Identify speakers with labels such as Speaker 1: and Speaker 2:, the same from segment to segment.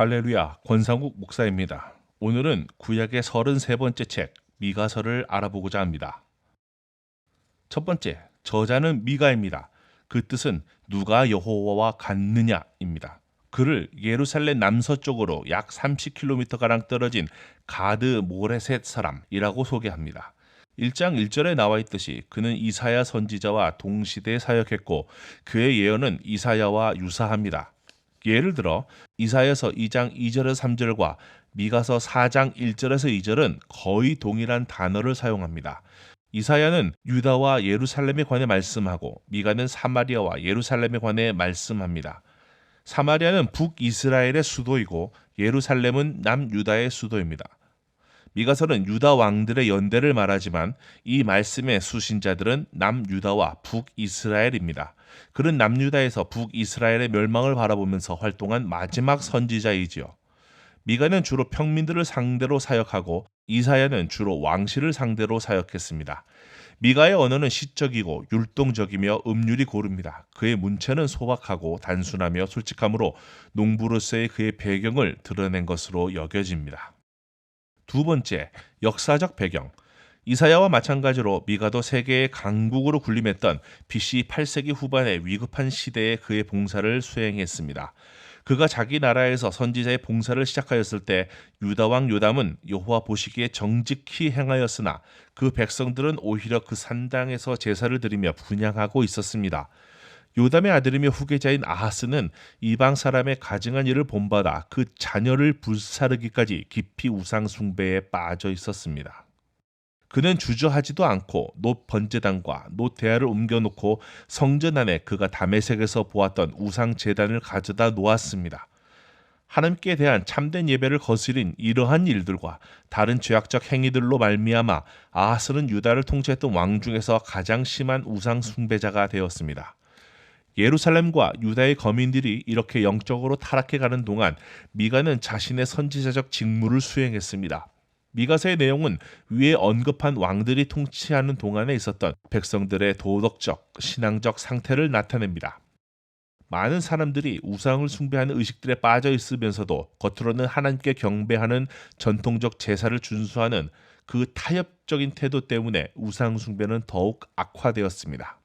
Speaker 1: 할렐루야, 권상국 목사입니다. 오늘은 구약의 33번째 책 미가서를 알아보고자 합니다. 첫 번째, 저자는 미가입니다. 그 뜻은 누가 여호와와 같느냐입니다. 그를 예루살렘 남서쪽으로 약 30km가량 떨어진 가드 모레셋 사람이라고 소개합니다. 1장 1절에 나와 있듯이 그는 이사야 선지자와 동시대에 사역했고 그의 예언은 이사야와 유사합니다. 예를 들어 이사야서 2장 2절에서 3절과 미가서 4장 1절에서 2절은 거의 동일한 단어를 사용합니다. 이사야는 유다와 예루살렘에 관해 말씀하고 미가는 사마리아와 예루살렘에 관해 말씀합니다. 사마리아는 북이스라엘의 수도이고 예루살렘은 남유다의 수도입니다. 미가서는 유다 왕들의 연대를 말하지만 이 말씀의 수신자들은 남유다와 북이스라엘입니다. 그는 남유다에서 북이스라엘의 멸망을 바라보면서 활동한 마지막 선지자이지요. 미가는 주로 평민들을 상대로 사역하고 이사야는 주로 왕실을 상대로 사역했습니다. 미가의 언어는 시적이고 율동적이며 음률이 고릅니다. 그의 문체는 소박하고 단순하며 솔직함으로 농부로서의 그의 배경을 드러낸 것으로 여겨집니다. 두 번째, 역사적 배경. 이사야와 마찬가지로 미가도 세계의 강국으로 군림했던 BC 8세기 후반의 위급한 시대에 그의 봉사를 수행했습니다. 그가 자기 나라에서 선지자의 봉사를 시작하였을 때 유다 왕 요담은 여호와 보시기에 정직히 행하였으나 그 백성들은 오히려 그 산당에서 제사를 드리며 분향하고 있었습니다. 요담의 아들이며 후계자인 아하스는 이방 사람의 가증한 일을 본받아 그 자녀를 불사르기까지 깊이 우상 숭배에 빠져 있었습니다. 그는 주저하지도 않고 놋 번제단과 놋 대야를 옮겨놓고 성전 안에 그가 다메섹에서 보았던 우상 제단을 가져다 놓았습니다. 하나님께 대한 참된 예배를 거스린 이러한 일들과 다른 죄악적 행위들로 말미암아 아하스는 유다를 통치했던 왕 중에서 가장 심한 우상 숭배자가 되었습니다. 예루살렘과 유다의 거민들이 이렇게 영적으로 타락해가는 동안 미가는 자신의 선지자적 직무를 수행했습니다. 미가서의 내용은 위에 언급한 왕들이 통치하는 동안에 있었던 백성들의 도덕적, 신앙적 상태를 나타냅니다. 많은 사람들이 우상을 숭배하는 의식들에 빠져 있으면서도 겉으로는 하나님께 경배하는 전통적 제사를 준수하는 그 타협적인 태도 때문에 우상 숭배는 더욱 악화되었습니다.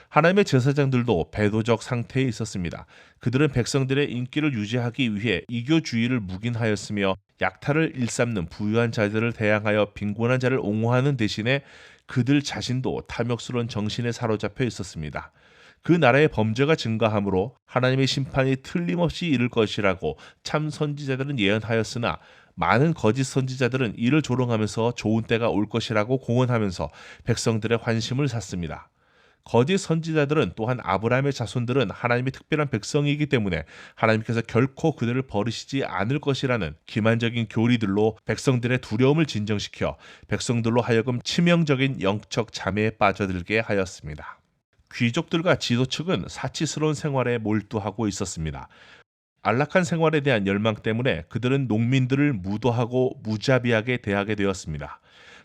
Speaker 1: 하나님의 제사장들도 배도적 상태에 있었습니다. 그들은 백성들의 인기를 유지하기 위해 이교주의를 묵인하였으며 약탈을 일삼는 부유한 자들을 대항하여 빈곤한 자를 옹호하는 대신에 그들 자신도 탐욕스러운 정신에 사로잡혀 있었습니다. 그 나라의 범죄가 증가하므로 하나님의 심판이 틀림없이 이를 것이라고 참 선지자들은 예언하였으나 많은 거짓 선지자들은 이를 조롱하면서 좋은 때가 올 것이라고 공언하면서 백성들의 환심을 샀습니다. 거짓 선지자들은 또한 아브라함의 자손들은 하나님의 특별한 백성이기 때문에 하나님께서 결코 그들을 버리시지 않을 것이라는 기만적인 교리들로 백성들의 두려움을 진정시켜 백성들로 하여금 치명적인 영적 잠에 빠져들게 하였습니다. 귀족들과 지도 측은 사치스러운 생활에 몰두하고 있었습니다. 안락한 생활에 대한 열망 때문에 그들은 농민들을 무도하고 무자비하게 대하게 되었습니다.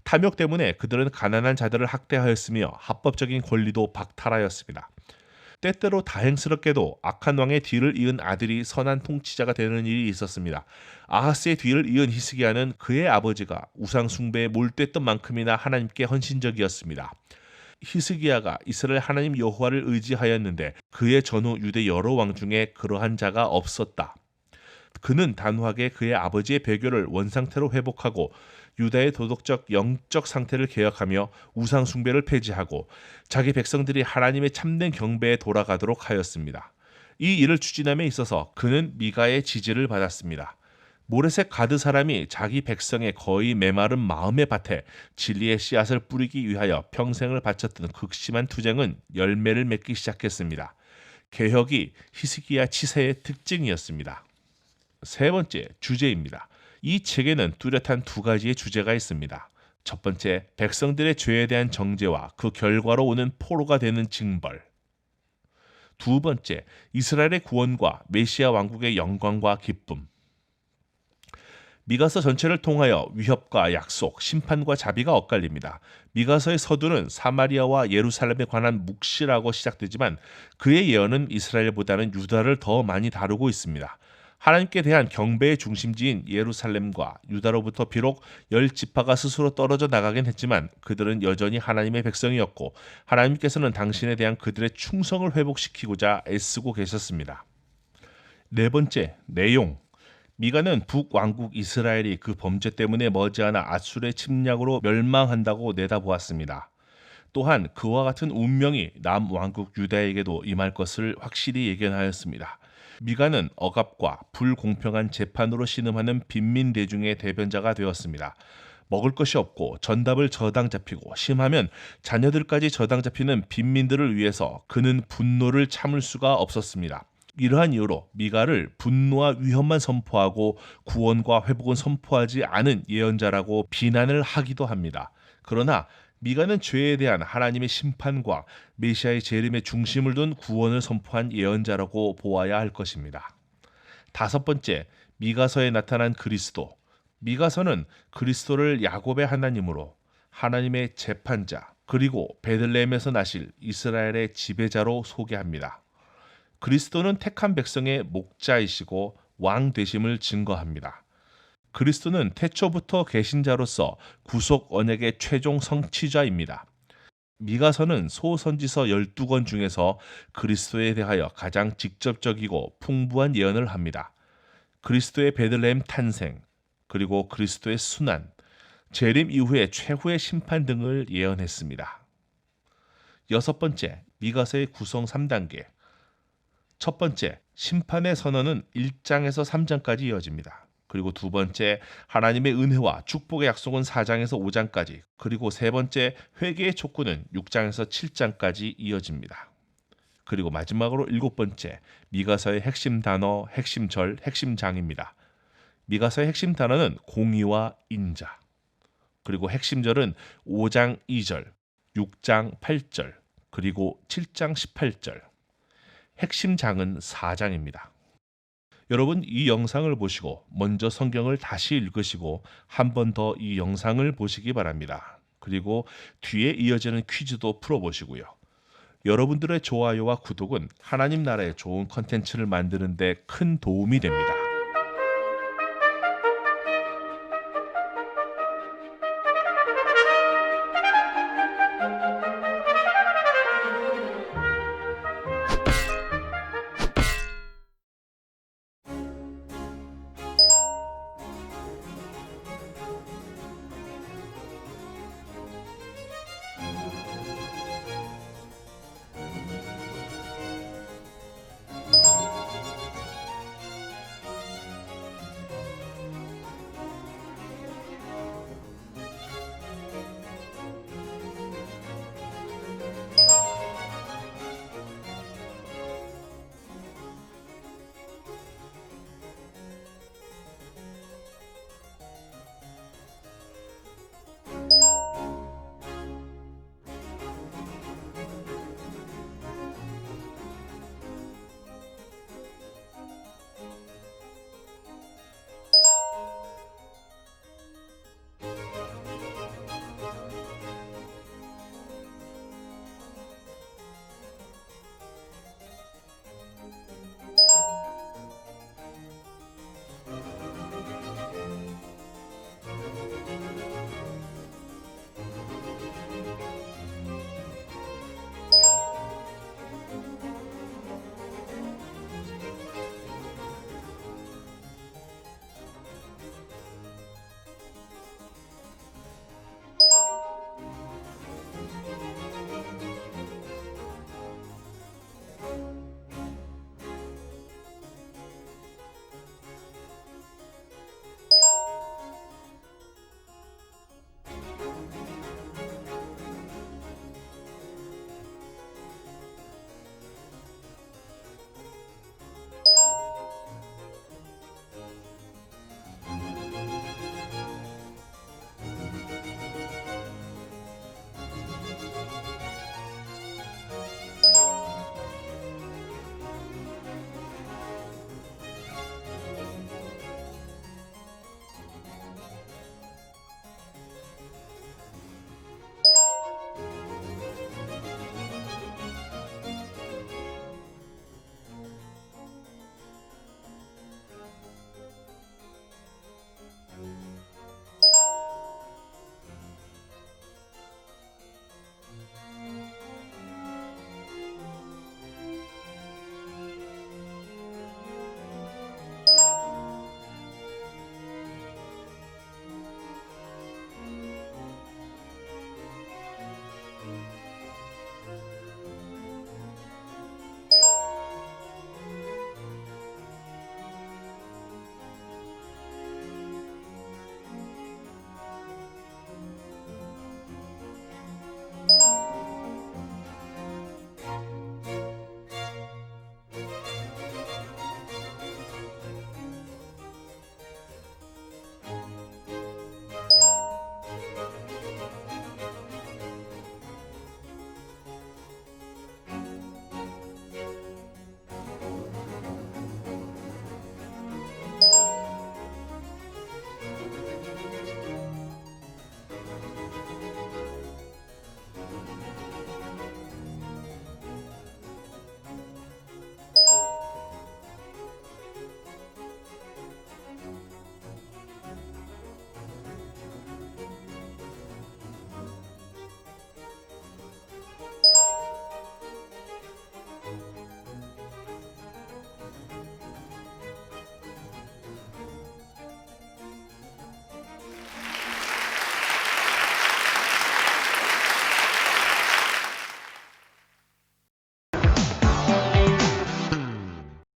Speaker 1: 탐욕 때문에 그들은 가난한 자들을 학대하였으며 합법적인 권리도 박탈하였습니다. 때때로 다행스럽게도 악한 왕의 뒤를 이은 아들이 선한 통치자가 되는 일이 있었습니다. 아하스의 뒤를 이은 히스기야는 그의 아버지가 우상 숭배에 몰두했던 만큼이나 하나님께 헌신적이었습니다. 히스기야가 이스라엘 하나님 여호와를 의지하였는데 그의 전후 유대 여러 왕 중에 그러한 자가 없었다. 그는 단호하게 그의 아버지의 배교를 원상태로 회복하고 유다의 도덕적 영적 상태를 개혁하며 우상 숭배를 폐지하고 자기 백성들이 하나님의 참된 경배에 돌아가도록 하였습니다. 이 일을 추진함에 있어서 그는 미가의 지지를 받았습니다. 모레셋 가드 사람이 자기 백성의 거의 메마른 마음의 밭에 진리의 씨앗을 뿌리기 위하여 평생을 바쳤던 극심한 투쟁은 열매를 맺기 시작했습니다. 개혁이 히스기야 치세의 특징이었습니다. 세 번째, 주제입니다. 이 책에는 뚜렷한 두 가지의 주제가 있습니다. 첫 번째, 백성들의 죄에 대한 정죄와 그 결과로 오는 포로가 되는 징벌. 두 번째, 이스라엘의 구원과 메시아 왕국의 영광과 기쁨. 미가서 전체를 통하여 위협과 약속, 심판과 자비가 엇갈립니다. 미가서의 서두는 사마리아와 예루살렘에 관한 묵시라고 시작되지만 그의 예언은 이스라엘보다는 유다를 더 많이 다루고 있습니다. 하나님께 대한 경배의 중심지인 예루살렘과 유다로부터 비록 10지파가 스스로 떨어져 나가긴 했지만 그들은 여전히 하나님의 백성이었고 하나님께서는 당신에 대한 그들의 충성을 회복시키고자 애쓰고 계셨습니다. 네 번째, 내용. 미가는 북왕국 이스라엘이 그 범죄 때문에 머지않아 아수르의 침략으로 멸망한다고 내다보았습니다. 또한 그와 같은 운명이 남왕국 유다에게도 임할 것을 확실히 예견하였습니다. 미가는 억압과 불공평한 재판으로 신음하는 빈민 대중의 대변자가 되었습니다. 먹을 것이 없고 전답을 저당 잡히고 심하면 자녀들까지 저당 잡히는 빈민들을 위해서 그는 분노를 참을 수가 없었습니다. 이러한 이유로 미가를 분노와 위험만 선포하고 구원과 회복은 선포하지 않은 예언자라고 비난을 하기도 합니다. 그러나 미가는 죄에 대한 하나님의 심판과 메시아의 재림의 중심을 둔 구원을 선포한 예언자라고 보아야 할 것입니다. 다섯 번째, 미가서에 나타난 그리스도. 미가서는 그리스도를 야곱의 하나님으로 하나님의 재판자 그리고 베들레헴에서 나실 이스라엘의 지배자로 소개합니다. 그리스도는 택한 백성의 목자이시고 왕 되심을 증거합니다. 그리스도는 태초부터 계신 자로서 구속 언약의 최종 성취자입니다. 미가서는 소선지서 12권 중에서 그리스도에 대하여 가장 직접적이고 풍부한 예언을 합니다. 그리스도의 베들레헴 탄생, 그리고 그리스도의 순환, 재림 이후의 최후의 심판 등을 예언했습니다. 여섯 번째, 미가서의 구성 3단계. 첫 번째, 심판의 선언은 1장에서 3장까지 이어집니다. 그리고 두 번째, 하나님의 은혜와 축복의 약속은 4장에서 5장까지, 그리고 세 번째, 회개의 촉구는 6장에서 7장까지 이어집니다. 그리고 마지막으로 일곱 번째, 미가서의 핵심 단어, 핵심 절, 핵심 장입니다. 미가서의 핵심 단어는 공의와 인자, 그리고 핵심 절은 5장 2절, 6장 8절, 그리고 7장 18절, 핵심 장은 4장입니다. 여러분, 이 영상을 보시고 먼저 성경을 다시 읽으시고 한 번 더 이 영상을 보시기 바랍니다. 그리고 뒤에 이어지는 퀴즈도 풀어보시고요. 여러분들의 좋아요와 구독은 하나님 나라의 좋은 컨텐츠를 만드는 데 큰 도움이 됩니다.